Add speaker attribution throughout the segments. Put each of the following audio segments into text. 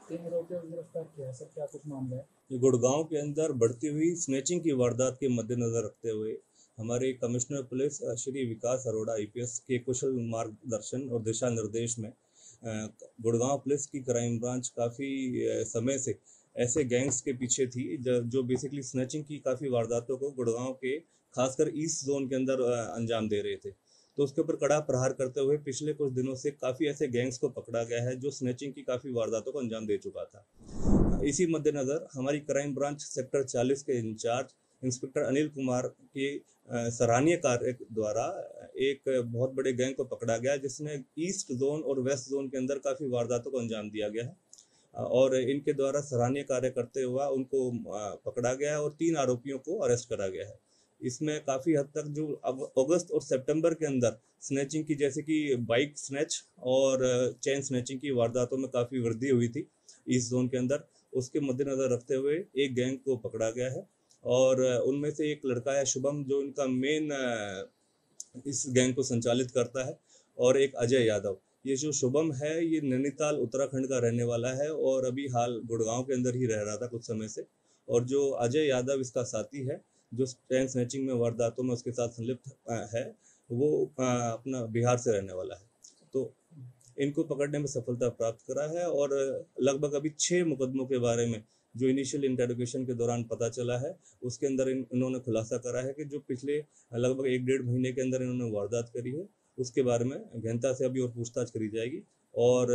Speaker 1: 3 आरोपियों को गिरफ्तार किया है। सर क्या कुछ मामला है?
Speaker 2: ये गुड़गांव के अंदर बढ़ती हुई स्नैचिंग की वारदात के मद्देनजर रखते हुए हमारे कमिश्नर पुलिस श्री विकास अरोड़ा आईपीएस के कुशल मार्गदर्शन और दिशा निर्देश में गुड़गांव पुलिस की क्राइम ब्रांच काफ़ी समय से ऐसे गैंग्स के पीछे थी जो बेसिकली स्नैचिंग की काफ़ी वारदातों को गुड़गांव के खासकर ईस्ट जोन के अंदर अंजाम दे रहे थे। तो उसके ऊपर कड़ा प्रहार करते हुए पिछले कुछ दिनों से काफ़ी ऐसे गैंग्स को पकड़ा गया है जो स्नैचिंग की काफ़ी वारदातों को अंजाम दे चुका था। इसी मद्देनज़र हमारी क्राइम ब्रांच सेक्टर 40 के इंचार्ज इंस्पेक्टर अनिल कुमार के सराहनीय कार्य द्वारा एक बहुत बड़े गैंग को पकड़ा गया जिसने ईस्ट जोन और वेस्ट जोन के अंदर काफ़ी वारदातों को अंजाम दिया गया है और इनके द्वारा सराहनीय कार्य करते हुआ उनको पकड़ा गया है और 3 आरोपियों को अरेस्ट करा गया है। इसमें काफ़ी हद तक जो अगस्त और सितंबर के अंदर स्नैचिंग की जैसे कि बाइक स्नैच और चेन स्नैचिंग की वारदातों में काफ़ी वृद्धि हुई थी ईस्ट जोन के अंदर, उसके मद्देनज़र रखते हुए एक गैंग को पकड़ा गया है और उनमें से एक लड़का है शुभम जो इनका मेन इस गैंग को संचालित करता है और एक अजय यादव। ये जो शुभम है ये नैनीताल उत्तराखंड का रहने वाला है और अभी हाल गुड़गांव के अंदर ही रह रहा था कुछ समय से, और जो अजय यादव इसका साथी है जो चैन स्नैचिंग में वारदातों में उसके साथ संलिप्त है वो अपना बिहार से रहने वाला है। तो इनको पकड़ने में सफलता प्राप्त करा है और लगभग अभी 6 मुकदमों के बारे में जो इनिशियल इंटरोगेशन के दौरान पता चला है उसके अंदर इन्होंने खुलासा करा है कि जो पिछले लगभग 1-1.5 महीने के अंदर इन्होंने वारदात करी है उसके बारे में गहनता से अभी और पूछताछ करी जाएगी और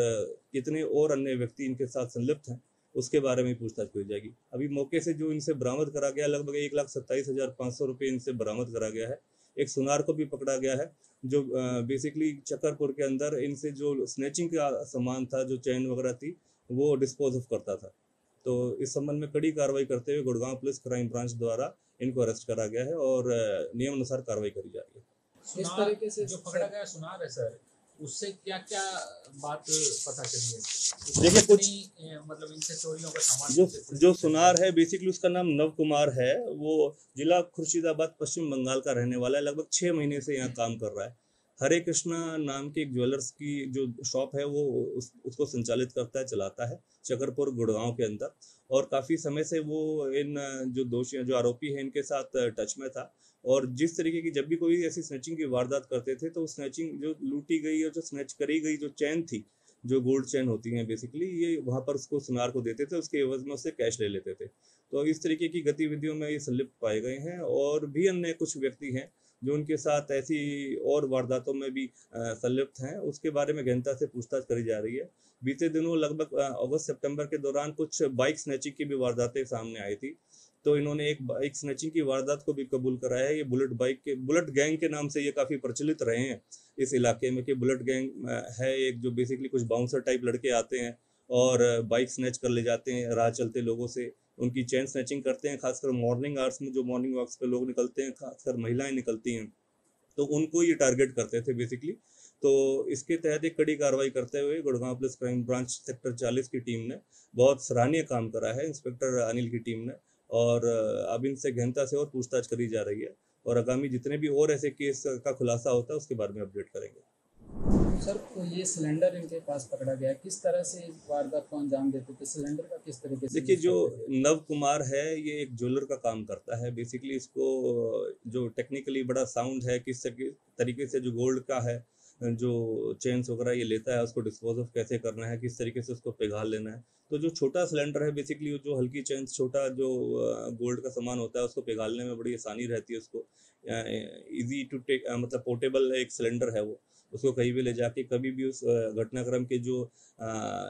Speaker 2: कितने और अन्य व्यक्ति इनके साथ संलिप्त हैं उसके बारे में पूछताछ करी जाएगी। अभी मौके से जो इनसे बरामद करा गया लगभग 1,27,500 रुपये इनसे बरामद करा गया है। एक सुनार को भी पकड़ा गया है जो बेसिकली चक्करपुर के अंदर इनसे जो स्नैचिंग का सामान था जो चैन वगैरह थी वो डिस्पोज ऑफ करता था। तो इस संबंध में कड़ी कार्रवाई करते हुए गुड़गांव पुलिस क्राइम ब्रांच द्वारा इनको अरेस्ट करा गया है और नियम अनुसार कार्रवाई करी जा रही है।
Speaker 1: इस तरीके से
Speaker 3: जो पकड़ा गया सुनार है सर, उससे क्या क्या बात पता चली है?
Speaker 2: देखिए कुछ
Speaker 3: मतलब इनसे चोरियों का सामान
Speaker 2: जो सुनार है बेसिकली उसका नाम नव कुमार है, वो जिला खुर्शीदाबाद पश्चिम बंगाल का रहने वाला है, लगभग 6 महीने से यहाँ काम कर रहा है। हरे कृष्णा नाम की एक ज्वेलर्स की जो शॉप है वो उसको संचालित करता है, चलाता है चकरपुर गुड़गांव के अंदर, और काफ़ी समय से वो इन जो दोषी जो आरोपी हैं इनके साथ टच में था और जिस तरीके की जब भी कोई ऐसी स्नैचिंग की वारदात करते थे तो स्नैचिंग जो लूटी गई और जो स्नैच करी गई जो चैन थी जो गोल्ड चैन होती हैं बेसिकली ये वहाँ पर उसको सुनार को देते थे, उसके एवज में उससे कैश ले लेते थे। तो इस तरीके की गतिविधियों में ये संलिप्त पाए गए हैं और भी अन्य कुछ व्यक्ति हैं जो उनके साथ ऐसी और वारदातों में भी संलिप्त हैं, उसके बारे में गहनता से पूछताछ करी जा रही है। बीते दिनों लगभग अगस्त सितंबर के दौरान कुछ बाइक स्नैचिंग की भी वारदातें सामने आई थी, तो इन्होंने एक बाइक स्नैचिंग की वारदात को भी कबूल कराया है। ये बुलेट गैंग के नाम से ये काफ़ी प्रचलित रहे हैं इस इलाके में कि बुलेट गैंग है एक जो बेसिकली कुछ बाउंसर टाइप लड़के आते हैं और बाइक स्नैच कर ले जाते हैं राह चलते लोगों से, उनकी चैन स्नैचिंग करते हैं, खासकर मॉर्निंग आवर्स में जो मॉर्निंग वॉक्स पे लोग निकलते हैं, खासकर महिलाएं निकलती हैं, तो उनको ये टारगेट करते थे बेसिकली। तो इसके तहत एक कड़ी कार्रवाई करते हुए Gurgaon police crime branch sector 40 की टीम ने बहुत सराहनीय काम करा है, इंस्पेक्टर अनिल की टीम ने, और अब इनसे गहनता से और पूछताछ करी जा रही है और आगामी जितने भी और ऐसे केस का खुलासा होता है उसके बारे में अपडेट करेंगे।
Speaker 1: सर तो ये सिलेंडर इनके पास पकड़ा गया, किस तरह से वारदात को अंजाम देते थे? सिलेंडर का किस तरीके से?
Speaker 2: देखिए जो नव कुमार है ये एक ज्वेलर का काम करता है बेसिकली, इसको जो टेक्निकली बड़ा साउंड है किस तरीके से जो गोल्ड का है जो चेन्स वगैरह ये लेता है उसको डिस्पोज ऑफ कैसे करना है, किस तरीके से उसको पिघाल लेना है। तो जो छोटा सिलेंडर है बेसिकली जो हल्की चेन्स छोटा जो गोल्ड का सामान होता है उसको पिघालने में बड़ी आसानी रहती है, उसको इजी टू टेक मतलब पोर्टेबल एक सिलेंडर है वो, उसको कहीं भी ले जाके कभी भी उस घटनाक्रम के जो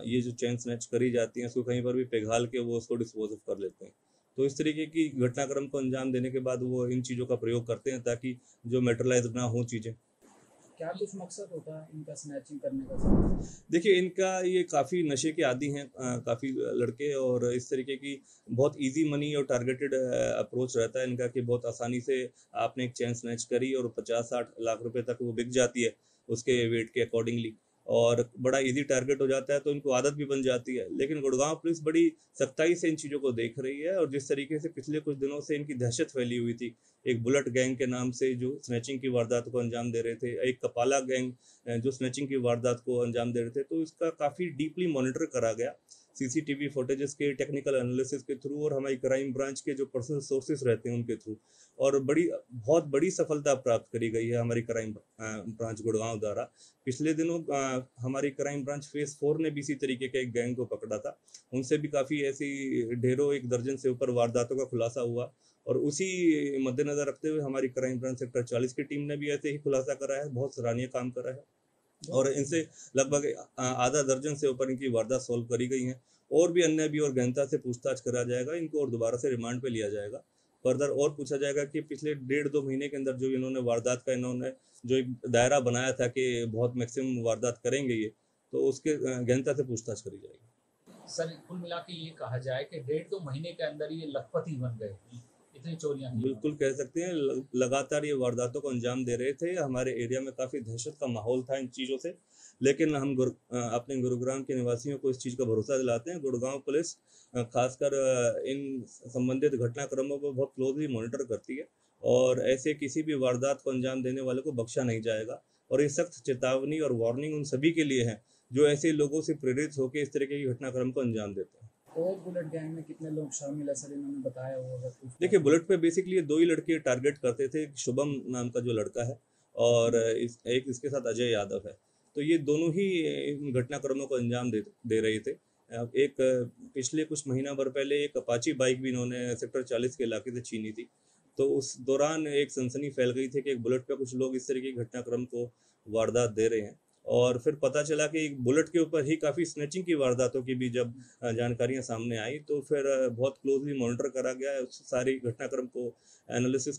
Speaker 2: ये जो चैन स्नैच करी जाती हैं उसको कहीं पर भी पिघाल के वो उसको डिस्पोज ऑफ कर लेते हैं। तो इस तरीके की घटनाक्रम को अंजाम देने के बाद वो इन चीज़ों का प्रयोग करते हैं ताकि जो मेटरलाइज ना हो चीज़ें।
Speaker 1: क्या कुछ मकसद होता है इनका स्नैचिंग करने का?
Speaker 2: देखिए इनका ये काफ़ी नशे के आदी हैं काफ़ी लड़के, और इस तरीके की बहुत इजी मनी और टारगेटेड अप्रोच रहता है इनका कि बहुत आसानी से आपने एक चैन स्नैच करी और 50-60 लाख रुपए तक वो बिक जाती है उसके वेट के अकॉर्डिंगली, और बड़ा इजी टारगेट हो जाता है तो इनको आदत भी बन जाती है। लेकिन गुड़गांव पुलिस बड़ी सख्ताई से इन चीज़ों को देख रही है और जिस तरीके से पिछले कुछ दिनों से इनकी दहशत फैली हुई थी, एक बुलेट गैंग के नाम से जो स्नैचिंग की वारदात को अंजाम दे रहे थे, एक कपाला गैंग जो स्नैचिंग की वारदात को अंजाम दे रहे थे, तो इसका काफ़ी डीपली मॉनिटर करा गया। सीसीटीवी फुटेजेस के टेक्निकल एनालिसिस के थ्रू और हमारी क्राइम ब्रांच के जो पर्सनल सोर्सेस रहते हैं उनके थ्रू, और बहुत बड़ी सफलता प्राप्त करी गई है हमारी क्राइम ब्रांच गुड़गांव द्वारा। पिछले दिनों हमारी क्राइम ब्रांच फेज 4 ने भी इसी तरीके के एक गैंग को पकड़ा था। उनसे भी काफ़ी ऐसी ढेरों, 1 दर्जन से ऊपर वारदातों का खुलासा हुआ, और उसी मद्देनजर रखते हुए हमारी क्राइम ब्रांच सेक्टर 40 की टीम ने भी ऐसे ही खुलासा करा है, बहुत सराहनीय काम करा है, और इनसे लगभग आधा दर्जन से ऊपर इनकी वारदात सॉल्व करी गई हैं। और भी अन्य भी और गहनता से पूछताछ करा जाएगा इनको, और दोबारा से रिमांड पे लिया जाएगा। फर्दर और पूछा जाएगा कि पिछले 1.5-2 महीने के अंदर जो इन्होंने वारदात का जो एक दायरा बनाया था कि बहुत मैक्सिमम वारदात करेंगे ये, तो उसके गहनता से पूछताछ करी जाएगी।
Speaker 3: सर कुल मिला के ये कहा जाए कि 1.5-2 महीने के अंदर ये लखपति बन गए, इतनी चोरियां की।
Speaker 2: बिल्कुल कह सकते हैं, लगातार ये वारदातों को अंजाम दे रहे थे। हमारे एरिया में काफ़ी दहशत का माहौल था इन चीज़ों से, लेकिन हम अपने गुरुग्राम के निवासियों को इस चीज़ का भरोसा दिलाते हैं। गुड़गांव पुलिस खासकर इन संबंधित घटनाक्रमों को बहुत क्लोजली मॉनिटर करती है, और ऐसे किसी भी वारदात को अंजाम देने वाले को बख्शा नहीं जाएगा। और ये सख्त चेतावनी और वार्निंग उन सभी के लिए है जो ऐसे लोगों से प्रेरित होकर इस तरीके की घटनाक्रम को अंजाम देते हैं।
Speaker 1: और बुलेट गैंग में कितने लोग शामिल है सर, इन्होंने बताया होगा कुछ?
Speaker 2: देखिए, बुलेट पे बेसिकली 2 ही लड़के टारगेट करते थे। एक शुभम नाम का जो लड़का है, और एक इसके साथ अजय यादव है। तो ये दोनों ही इन घटनाक्रमों को अंजाम दे रहे थे। एक पिछले कुछ महीना भर पहले एक अपाची बाइक भी इन्होंने सेक्टर 40 के इलाके से छीनी थी। तो उस दौरान एक सनसनी फैल गई थी कि एक बुलेट पे कुछ लोग इस तरह के घटनाक्रम को वारदात दे रहे हैं, और फिर पता चला कि एक बुलेट के ऊपर ही काफ़ी स्नैचिंग की वारदातों की भी जब जानकारियां सामने आई, तो फिर बहुत क्लोजली मॉनिटर करा गया, सारी घटनाक्रम को एनालिसिस